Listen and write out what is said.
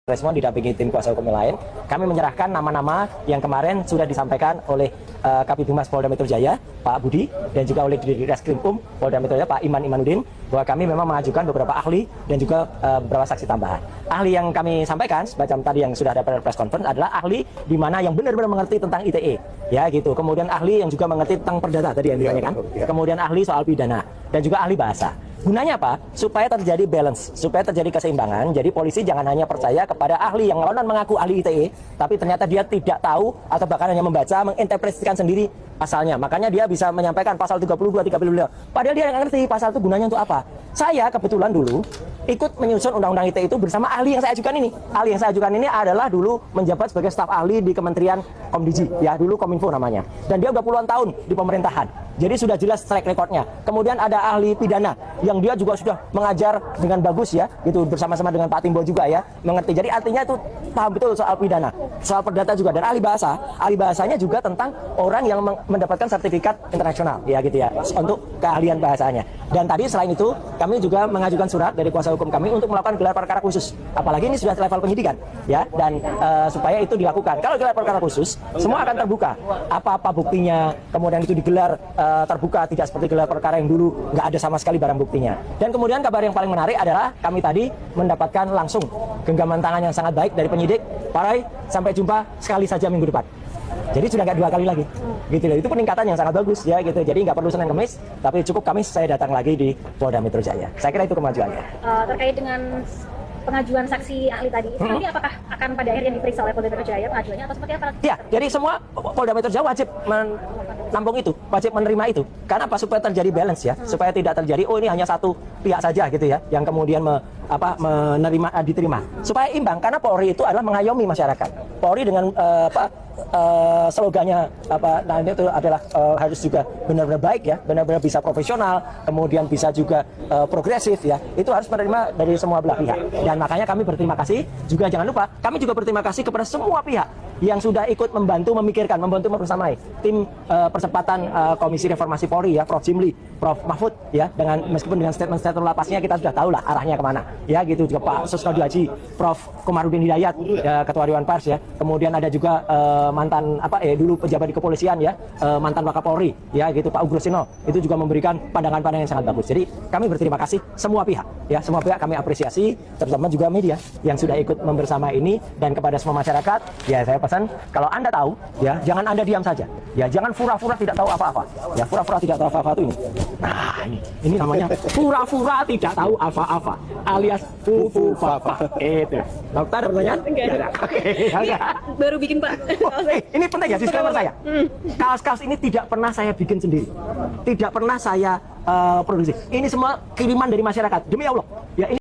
Respon didampingi tim kuasa hukum yang lain, kami menyerahkan nama-nama yang kemarin sudah disampaikan oleh Kabid Humas Polda Metro Jaya, Pak Budi, dan juga oleh Direskrimum Polda Metro Jaya, Pak Imanuddin, bahwa kami memang mengajukan beberapa ahli dan juga beberapa saksi tambahan. Ahli yang kami sampaikan, semacam tadi yang sudah ada pada press conference, adalah ahli di mana yang benar-benar mengerti tentang ITE, ya gitu. Kemudian ahli yang juga mengerti tentang perdata tadi yang ditanyakan, kemudian ahli soal pidana, dan juga ahli bahasa. Gunanya apa? Supaya terjadi balance, supaya terjadi keseimbangan. Jadi polisi jangan hanya percaya kepada ahli yang konon mengaku ahli ITE, tapi ternyata dia tidak tahu atau bahkan hanya membaca, menginterpretasikan sendiri pasalnya. Makanya dia bisa menyampaikan pasal 32, 35. Padahal dia yang ngerti pasal itu gunanya untuk apa. Saya kebetulan dulu ikut menyusun undang-undang ITE itu bersama ahli yang saya ajukan ini. Ahli yang saya ajukan ini adalah dulu menjabat sebagai staf ahli di Kementerian Komdiji, ya dulu Kominfo namanya. Dan dia udah puluhan tahun di pemerintahan. Jadi sudah jelas track recordnya. Kemudian ada ahli pidana yang dia juga sudah mengajar dengan bagus ya, gitu bersama-sama dengan Pak Timbo juga ya, mengerti. Jadi artinya itu paham betul soal pidana, soal perdata juga. Dan ahli bahasanya juga tentang orang yang mendapatkan sertifikat internasional, ya gitu ya, untuk keahlian bahasanya. Dan tadi selain itu kami juga mengajukan surat dari kuasa hukum kami untuk melakukan gelar perkara khusus. Apalagi ini sudah level penyidikan, ya, dan supaya itu dilakukan. Kalau gelar perkara khusus, semua akan terbuka. Apa-apa buktinya, kemudian itu digelar terbuka, tidak seperti gelar perkara yang dulu nggak ada sama sekali barang buktinya. Dan kemudian kabar yang paling menarik adalah kami tadi mendapatkan langsung genggaman tangan yang sangat baik dari penyidik. Pak Roy, sampai jumpa sekali saja minggu depan. Jadi sudah nggak 2 kali lagi, gitu loh. Itu peningkatan yang sangat bagus ya, gitu. Jadi nggak perlu Senin Kamis, tapi cukup Kamis saya datang lagi di Polda Metro Jaya. Saya kira itu kemajuannya. Terkait dengan pengajuan saksi ahli tadi, nanti apakah akan pada akhirnya diperiksa oleh Polda Metro Jaya pengajuannya atau seperti apa? Ya, jadi semua Polda Metro Jaya wajib menampung itu, wajib menerima itu. Karena apa? Supaya terjadi balance ya, supaya tidak terjadi ini hanya satu pihak saja gitu ya, yang kemudian diterima. Supaya imbang, karena Polri itu adalah mengayomi masyarakat. Polri dengan slogannya itu adalah harus juga benar-benar baik ya, benar-benar bisa profesional, kemudian bisa juga progresif ya. Itu harus menerima dari semua belah pihak. Dan makanya kami berterima kasih juga, jangan lupa kami juga berterima kasih kepada semua pihak yang sudah ikut membantu memikirkan, membantu membersamai tim percepatan Komisi Reformasi Polri ya, Prof Jimli, Prof Mahfud ya, dengan meskipun dengan statement-statement lapasnya kita sudah tahu lah arahnya kemana ya, gitu. Juga Pak Susnodi Haji, Prof Komarudin Hidayat ya, Ketua Dewan Pers ya, kemudian ada juga mantan dulu pejabat di kepolisian ya, mantan Wakapolri ya, gitu Pak Ugrosino, itu juga memberikan pandangan-pandangan yang sangat bagus. Jadi kami berterima kasih semua pihak ya, semua pihak kami apresiasi, terutama juga media yang sudah ikut membersama ini. Dan kepada semua masyarakat ya saya pesan, kalau Anda tahu ya, jangan Anda diam saja ya, jangan pura-pura tidak tahu apa-apa ya. Pura-pura tidak tahu apa-apa itu ini, nah ini namanya pura-pura tidak tahu apa-apa alias fufu-fafa. Itu dokter pertanyaan? Oke, baru bikin Pak. Ini penting ya, disclaimer saya. Kaos-kaos ini tidak pernah saya bikin sendiri, tidak pernah saya produksi. Ini semua kiriman dari masyarakat, demi Allah ya. Ini